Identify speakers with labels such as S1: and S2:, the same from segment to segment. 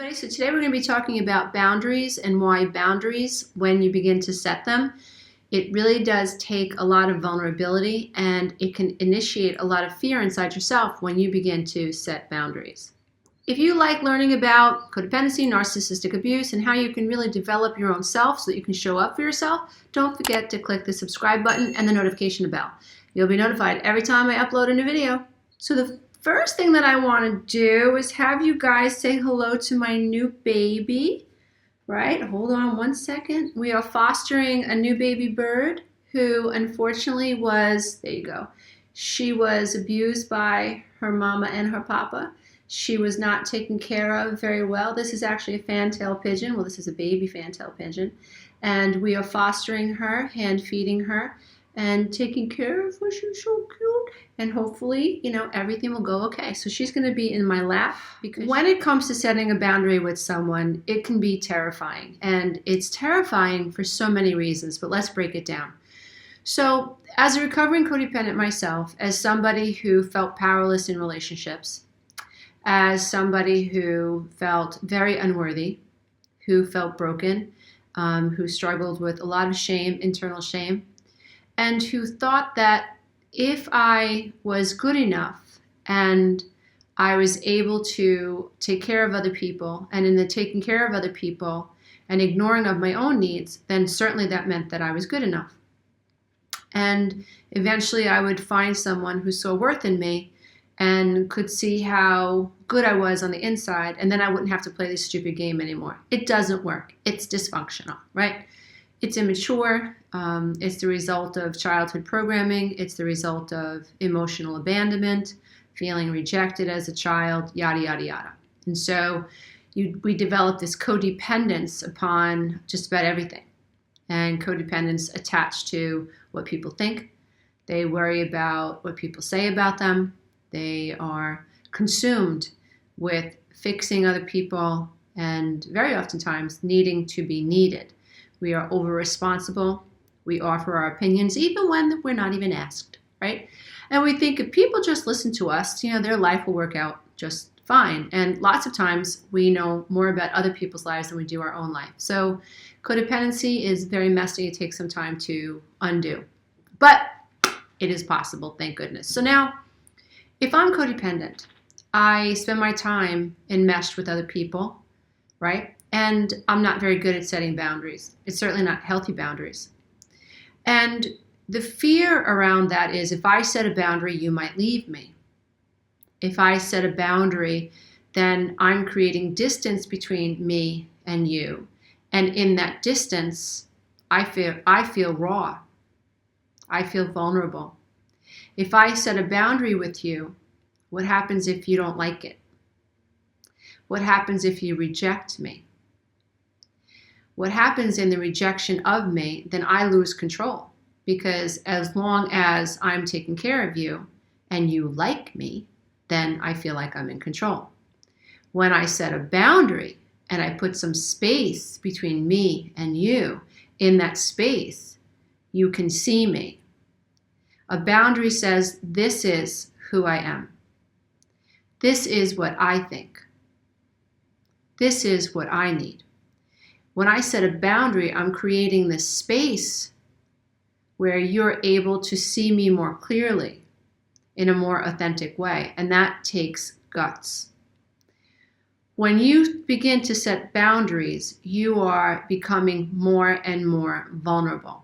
S1: everybody. So today we're going to be talking about boundaries and why boundaries, when you begin to set them, it really does take a lot of vulnerability and it can initiate a lot of fear inside yourself when you begin to set boundaries. If you like learning about codependency, narcissistic abuse, and how you can really develop your own self so that you can show up for yourself, don't forget to click the subscribe button and the notification bell. You'll be notified every time I upload a new video. So the first thing that I want to do is have you guys say hello to my new baby, right? Hold on one second. We are fostering a new baby bird who unfortunately there you go. She was abused by her mama and her papa. She was not taken care of very well. This is actually a fantail pigeon. Well, this is a baby fantail pigeon. And we are fostering her, hand feeding her, and taking care of her. She's so cute. And hopefully, everything will go okay. So she's going to be in my lap, because when it comes to setting a boundary with someone, it can be terrifying. And it's terrifying for so many reasons, but let's break it down. So as a recovering codependent myself, as somebody who felt powerless in relationships, as somebody who felt very unworthy, who felt broken, who struggled with a lot of shame, internal shame, and who thought that if I was good enough and I was able to take care of other people, and in the taking care of other people and ignoring of my own needs, then certainly that meant that I was good enough. And eventually I would find someone who saw worth in me and could see how good I was on the inside, and then I wouldn't have to play this stupid game anymore. It doesn't work. It's dysfunctional, right? It's immature. It's the result of childhood programming. It's the result of emotional abandonment, feeling rejected as a child, yada, yada, yada. And so we develop this codependence upon just about everything. And codependence attached to what people think. They worry about what people say about them. They are consumed with fixing other people and very oftentimes needing to be needed. We are over-responsible. We offer our opinions even when we're not even asked, right? And we think if people just listen to us, their life will work out just fine. And lots of times we know more about other people's lives than we do our own life. So codependency is very messy. It takes some time to undo. But it is possible, thank goodness. So now, if I'm codependent, I spend my time enmeshed with other people, right? And I'm not very good at setting boundaries. It's certainly not healthy boundaries. And the fear around that is, if I set a boundary, you might leave me. If I set a boundary, then I'm creating distance between me and you. And in that distance, I feel raw. I feel vulnerable. If I set a boundary with you, what happens if you don't like it? What happens if you reject me? What happens in the rejection of me, then I lose control. Because as long as I'm taking care of you and you like me, then I feel like I'm in control. When I set a boundary and I put some space between me and you, in that space, you can see me. A boundary says, this is who I am. This is what I think. This is what I need. When I set a boundary, I'm creating this space where you're able to see me more clearly in a more authentic way, and that takes guts. When you begin to set boundaries, you are becoming more and more vulnerable.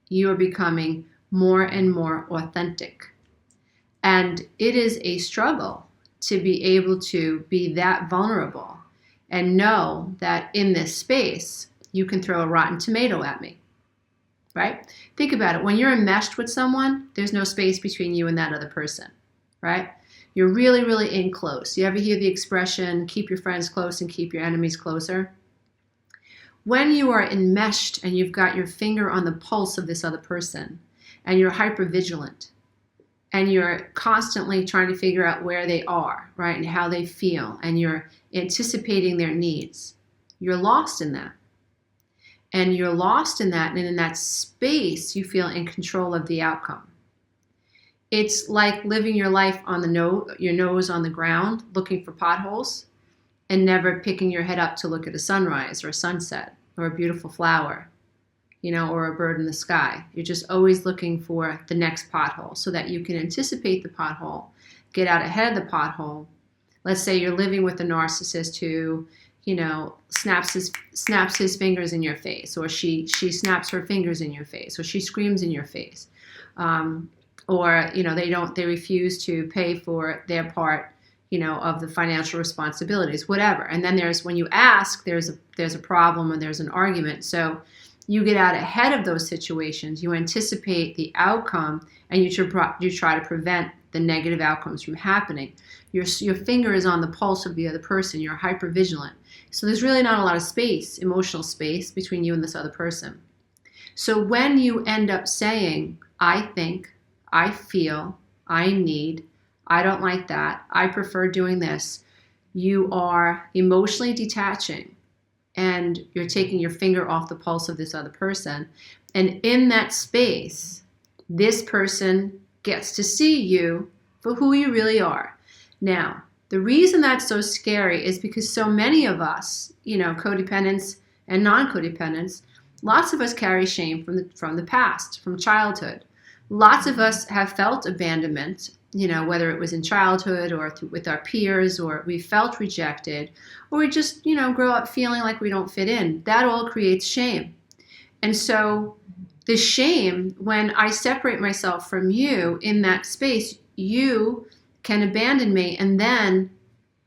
S1: You are becoming more and more authentic. And it is a struggle to be able to be that vulnerable and know that in this space, you can throw a rotten tomato at me, right? Think about it. When you're enmeshed with someone, there's no space between you and that other person, right? You're really, really in close. You ever hear the expression, keep your friends close and keep your enemies closer? When you are enmeshed and you've got your finger on the pulse of this other person, and you're hypervigilant, and you're constantly trying to figure out where they are, right, and how they feel, and you're anticipating their needs, you're lost in that. And you're lost in that, and in that space, you feel in control of the outcome. It's like living your life on your nose on the ground, looking for potholes, and never picking your head up to look at a sunrise or a sunset or a beautiful flower, or a bird in the sky. You're just always looking for the next pothole so that you can anticipate the pothole, get out ahead of the pothole. Let's say you're living with a narcissist who, snaps his fingers in your face, or she snaps her fingers in your face, or she screams in your face, or they refuse to pay for their part, of the financial responsibilities, whatever. And then when you ask, there's a problem or there's an argument. So you get out ahead of those situations. You anticipate the outcome, and you try to prevent the negative outcomes from happening. Your finger is on the pulse of the other person. You're hypervigilant. So there's really not a lot of space, emotional space, between you and this other person. So when you end up saying, I think, I feel, I need, I don't like that, I prefer doing this, you are emotionally detaching, and you're taking your finger off the pulse of this other person. And in that space, this person gets to see you for who you really are. Now, the reason that's so scary is because so many of us, codependents and non-codependents, lots of us carry shame from the past, from childhood. Lots of us have felt abandonment, whether it was in childhood or with our peers, or we felt rejected, or we just, grow up feeling like we don't fit in. That all creates shame. And so the shame, when I separate myself from you in that space, you can abandon me, and then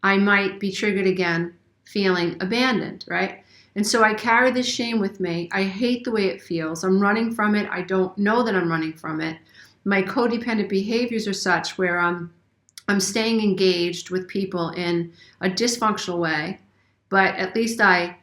S1: I might be triggered again feeling abandoned, right? And so I carry this shame with me. I hate the way it feels. I'm running from it. I don't know that I'm running from it. My codependent behaviors are such where I'm staying engaged with people in a dysfunctional way, but at least I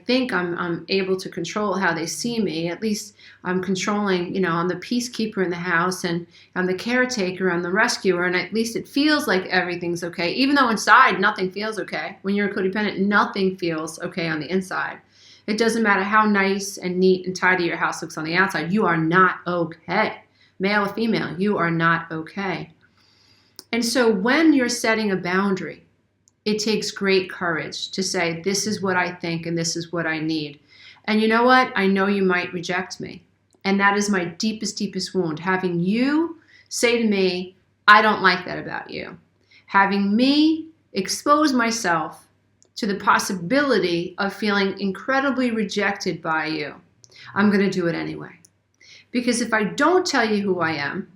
S1: think I'm able to control how they see me. At least I'm controlling, I'm the peacekeeper in the house, and I'm the caretaker, I'm the rescuer, and at least it feels like everything's okay, even though inside nothing feels okay. When you're a codependent, nothing feels okay on the inside. It doesn't matter how nice and neat and tidy your house looks on the outside. You are not okay. Male or female, you are not okay. And so when you're setting a boundary, it takes great courage to say, this is what I think and this is what I need. And you know what? I know you might reject me. And that is my deepest, deepest wound. Having you say to me, I don't like that about you. Having me expose myself to the possibility of feeling incredibly rejected by you. I'm going to do it anyway. Because if I don't tell you who I am,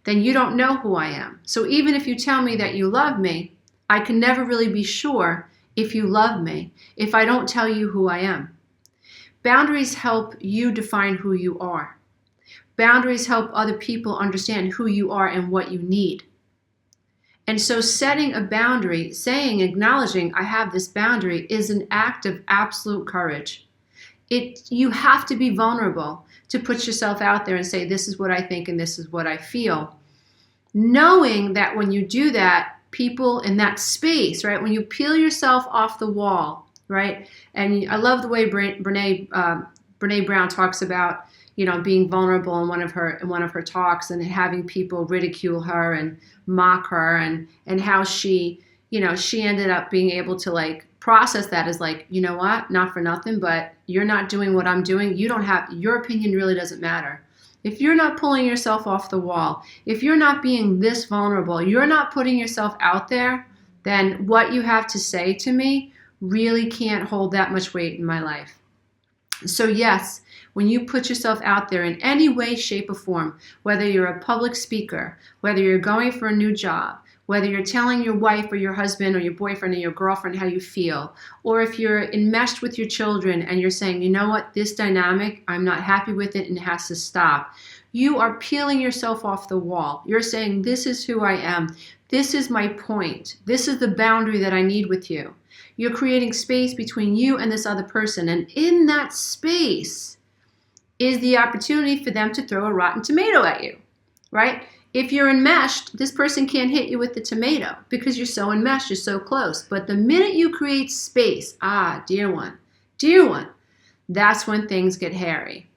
S1: then you don't know who I am. So even if you tell me that you love me, I can never really be sure if you love me if I don't tell you who I am. Boundaries help you define who you are. Boundaries help other people understand who you are and what you need. And so setting a boundary, acknowledging I have this boundary, is an act of absolute courage. You have to be vulnerable to put yourself out there and say, this is what I think and this is what I feel. Knowing that when you do that, people in that space, right, when you peel yourself off the wall, right, and I love the way Brene Brown talks about, being vulnerable in one of her talks, and having people ridicule her and mock her, and how she ended up being able to process that as you know what, not for nothing, but you're not doing what I'm doing. Your opinion really doesn't matter. If you're not pulling yourself off the wall, if you're not being this vulnerable, you're not putting yourself out there, then what you have to say to me really can't hold that much weight in my life. So yes, when you put yourself out there in any way, shape, or form, whether you're a public speaker, whether you're going for a new job, whether you're telling your wife or your husband or your boyfriend or your girlfriend how you feel, or if you're enmeshed with your children and you're saying, you know what, this dynamic, I'm not happy with it and it has to stop. You are peeling yourself off the wall. You're saying, this is who I am. This is my point. This is the boundary that I need with you. You're creating space between you and this other person. And in that space is the opportunity for them to throw a rotten tomato at you, right? If you're enmeshed, this person can't hit you with the tomato because you're so enmeshed, you're so close. But the minute you create space, dear one, that's when things get hairy.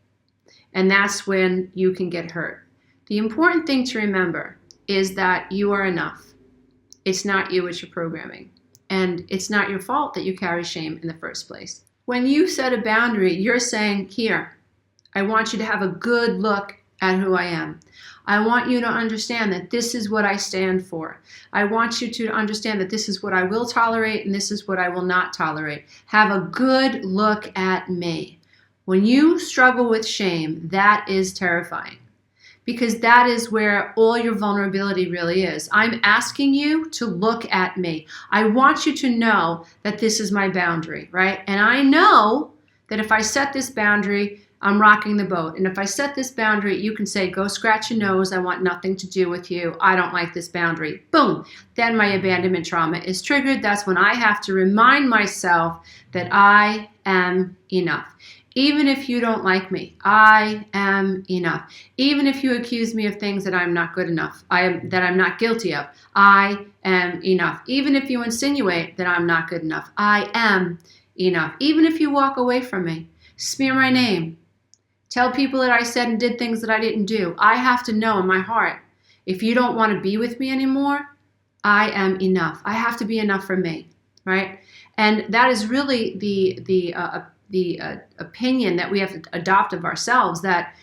S1: And that's when you can get hurt. The important thing to remember is that you are enough. It's not you, it's your programming. and it's not your fault that you carry shame in the first place. When you set a boundary, you're saying, here, I want you to have a good look at who I am. I want you to understand that this is what I stand for. I want you to understand that this is what I will tolerate and this is what I will not tolerate. Have a good look at me. When you struggle with shame, that is terrifying, because that is where all your vulnerability really is. I'm asking you to look at me. I want you to know that this is my boundary, right? And I know that if I set this boundary, I'm rocking the boat. And if I set this boundary, you can say, go scratch your nose. I want nothing to do with you. I don't like this boundary. Boom. Then my abandonment trauma is triggered. That's when I have to remind myself that I am enough. Even if you don't like me, I am enough. Even if you accuse me of things that I'm not good enough, that I'm not guilty of, I am enough. Even if you insinuate that I'm not good enough, I am enough. Even if you walk away from me, smear my name, tell people that I said and did things that I didn't do, I have to know in my heart, if you don't want to be with me anymore, I am enough. I have to be enough for me, right? And that is really the opinion that we have to adopt of ourselves, that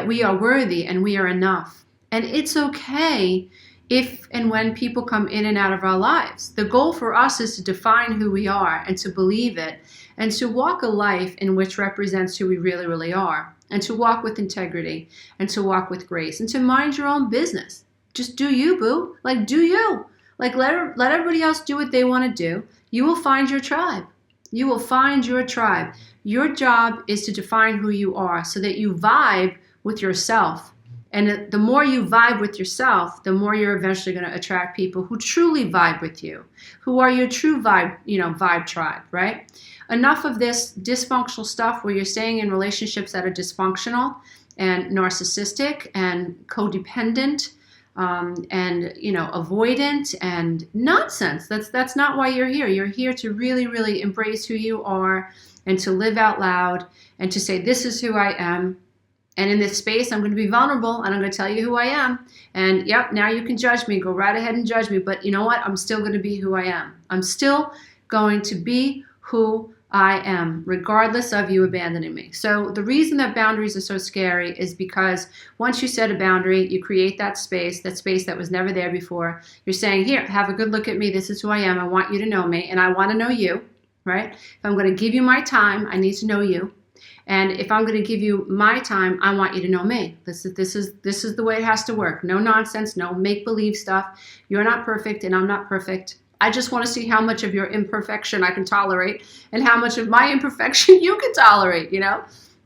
S1: we are worthy and we are enough. And it's okay if and when people come in and out of our lives. The goal for us is to define who we are and to believe it and to walk a life in which represents who we really, really are, and to walk with integrity and to walk with grace and to mind your own business. Just do you, boo. Like, do you. Like, let everybody else do what they want to do. You will find your tribe. You will find your tribe. Your job is to define who you are so that you vibe with yourself. And the more you vibe with yourself, the more you're eventually going to attract people who truly vibe with you, who are your true vibe tribe, right? Enough of this dysfunctional stuff where you're staying in relationships that are dysfunctional and narcissistic and codependent, and avoidant and nonsense. That's not why you're here. You're here to really, really embrace who you are and to live out loud and to say, this is who I am. And in this space, I'm going to be vulnerable and I'm going to tell you who I am. And yep, now you can judge me. Go right ahead and judge me. But you know what? I'm still going to be who I am. I'm still going to be who I am, regardless of you abandoning me. So the reason that boundaries are so scary is because once you set a boundary, you create that space that was never there before. You're saying, here, have a good look at me. This is who I am. I want you to know me, and I want to know you, right? If I'm going to give you my time, I need to know you. And if I'm going to give you my time, I want you to know me. This is the way it has to work. No nonsense, no make-believe stuff. You're not perfect, and I'm not perfect. I just want to see how much of your imperfection I can tolerate and how much of my imperfection you can tolerate,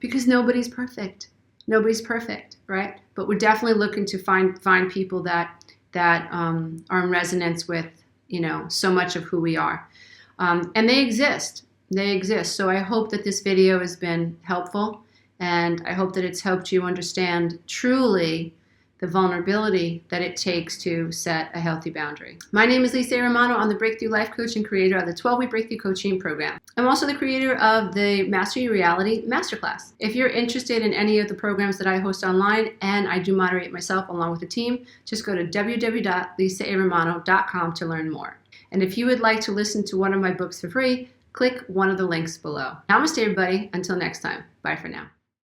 S1: because nobody's perfect. Nobody's perfect, right? But we're definitely looking to find people that are in resonance with, so much of who we are. And they exist. They exist. So I hope that this video has been helpful, and I hope that it's helped you understand truly the vulnerability that it takes to set a healthy boundary. My name is Miss Romano. I'm the Breakthrough Life Coach and creator of the 12-Week Breakthrough Coaching Program. I'm also the creator of the Master Your Reality Masterclass. If you're interested in any of the programs that I host online, and I do moderate myself along with the team, just go to www.lisaaromano.com to learn more. And if you would like to listen to one of my books for free, click one of the links below. Namaste, everybody. Until next time. Bye for now.